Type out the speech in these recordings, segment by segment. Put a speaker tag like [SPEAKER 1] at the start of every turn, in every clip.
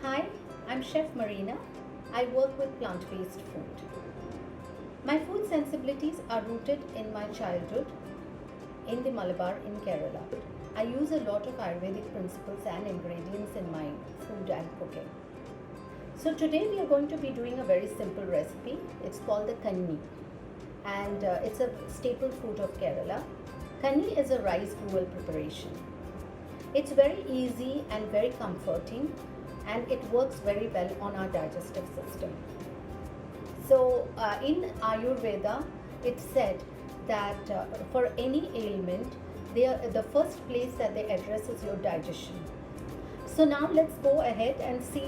[SPEAKER 1] Hi, I'm Chef Marina. I work with plant-based food. My food sensibilities are rooted in my childhood in the Malabar in Kerala. I use a lot of Ayurvedic principles and ingredients in my food and cooking. So today we are going to be doing a very simple recipe. It's called the kanni, and it's a staple food of Kerala. Kanni is a rice gruel preparation. It's very easy and very comforting, and it works very well on our digestive system. So in Ayurveda, it's said that for any ailment, the first place that they address is your digestion. So now let's go ahead and see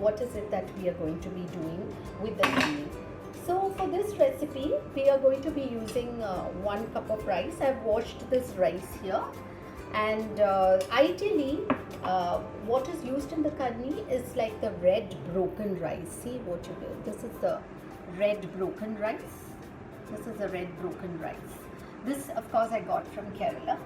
[SPEAKER 1] what is it that we are going to be doing with the kanni. So for this recipe, we are going to be using 1 cup of rice. I've washed this rice here, and ideally what is used in the kanni is like the red broken rice. See what you do. This is the red broken rice. This is the red broken rice. This of course I got from Kerala,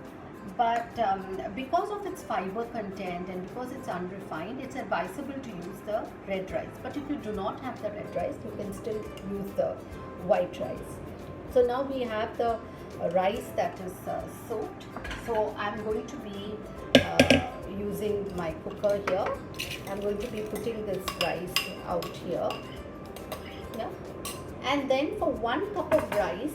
[SPEAKER 1] but because of its fiber content and because it's unrefined, it's advisable to use the red rice. But if you do not have the red rice, you can still use the white rice. So now we have the rice that is soaked. So I'm going to be using my cooker here. I'm going to be putting this rice out here. Yeah. And then for 1 cup of rice,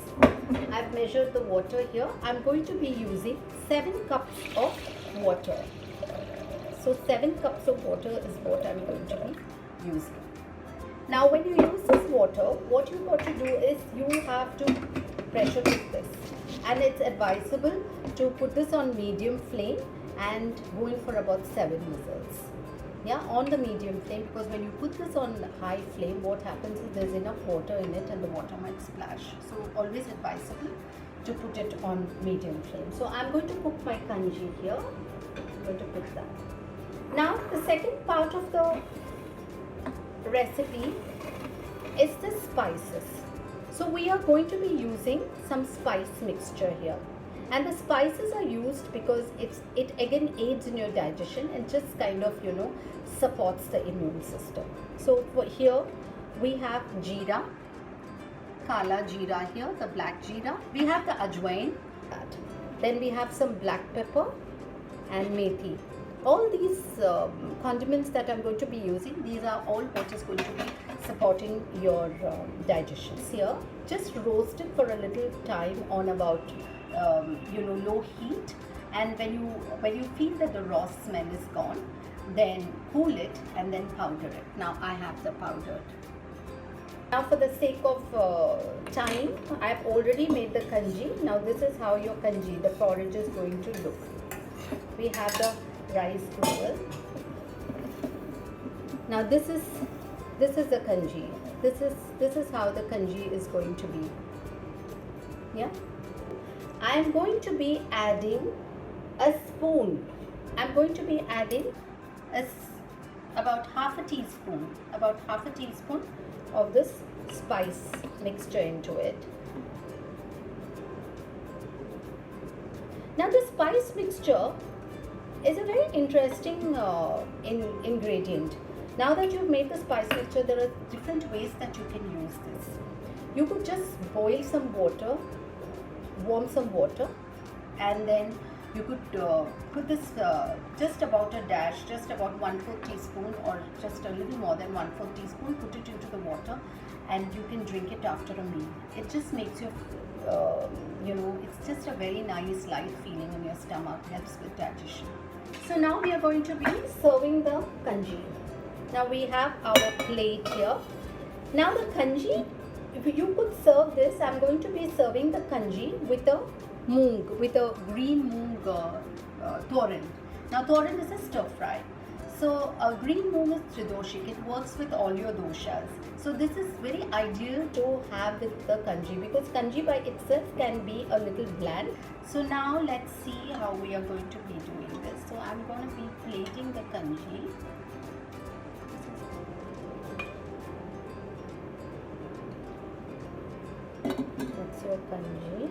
[SPEAKER 1] I've measured the water here. I'm going to be using 7 cups of water. So 7 cups of water is what I'm going to be using. Now when you use this water, what you've got to do is you have to pressure cook this. And it's advisable to put this on medium flame and going for about 7 whistles. Yeah, on the medium flame, because when you put this on high flame, what happens is there's enough water in it and the water might splash. So always advisable to put it on medium flame. So I'm going to cook my kanji here. I'm going to put that. Now the second part of the recipe is the spices. So we are going to be using some spice mixture here. And the spices are used because it again aids in your digestion and just kind of, supports the immune system. So for here we have jeera, kala jeera here, the black jeera. We have the ajwain. Then we have some black pepper and methi. All these condiments that I'm going to be using, these are all what is going to be supporting your digestion. Here, just roast it for a little time on about low heat, and when you feel that the raw smell is gone, then cool it and then powder it. Now I have the powdered. Now for the sake of time, I've already made the kanji. Now this is how your kanji, the porridge, is going to look. We have the rice gruel. Now this is the kanji. This is how the kanji is going to be. Yeah. I am going to be adding a spoon. I'm going to be adding about half a teaspoon of this spice mixture into it. Now the spice mixture is a very interesting ingredient. Now that you've made the spice mixture, there are different ways that you can use this. You could just boil some water, warm some water, and then you could put this just about a dash, just about 1/4 teaspoon or just a little more than 1/4 teaspoon, put it into the water, and you can drink it after a meal. It just makes your it's just a very nice light feeling in your stomach, helps with digestion. So now we are going to be serving the kanji. Now we have our plate here. Now the kanji, if you could serve this, I'm going to be serving the kanji with a green moong toran. Now toran is a stir fry. So a green moong is tridoshik. It works with all your doshas. So this is very ideal to have with the kanji, because kanji by itself can be a little bland. So now let's see how we are going to be doing this. So I'm going to be plating the kanji. That's your kanji.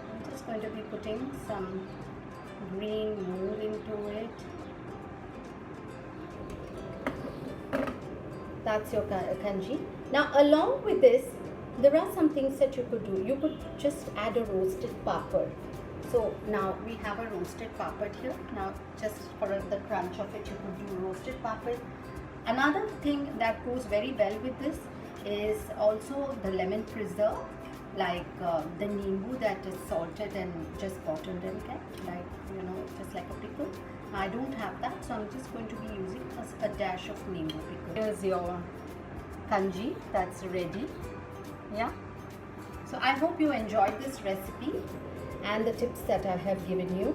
[SPEAKER 1] And I'm just going to be putting some green moong into it. That's your kanji. Now along with this, there are some things that you could do. You could just add a roasted papad. So now we have a roasted papad here. Now just for the crunch of it, you could do roasted papad. Another thing that goes very well with this is also the lemon preserve, like the nimbu that is salted and just bottled and kept, like, you know, just like a pickle. I don't have that, so I'm just going to be using a dash of nimbu pickle. Here's your kanji that's ready. Yeah. So I hope you enjoyed this recipe and the tips that I have given you.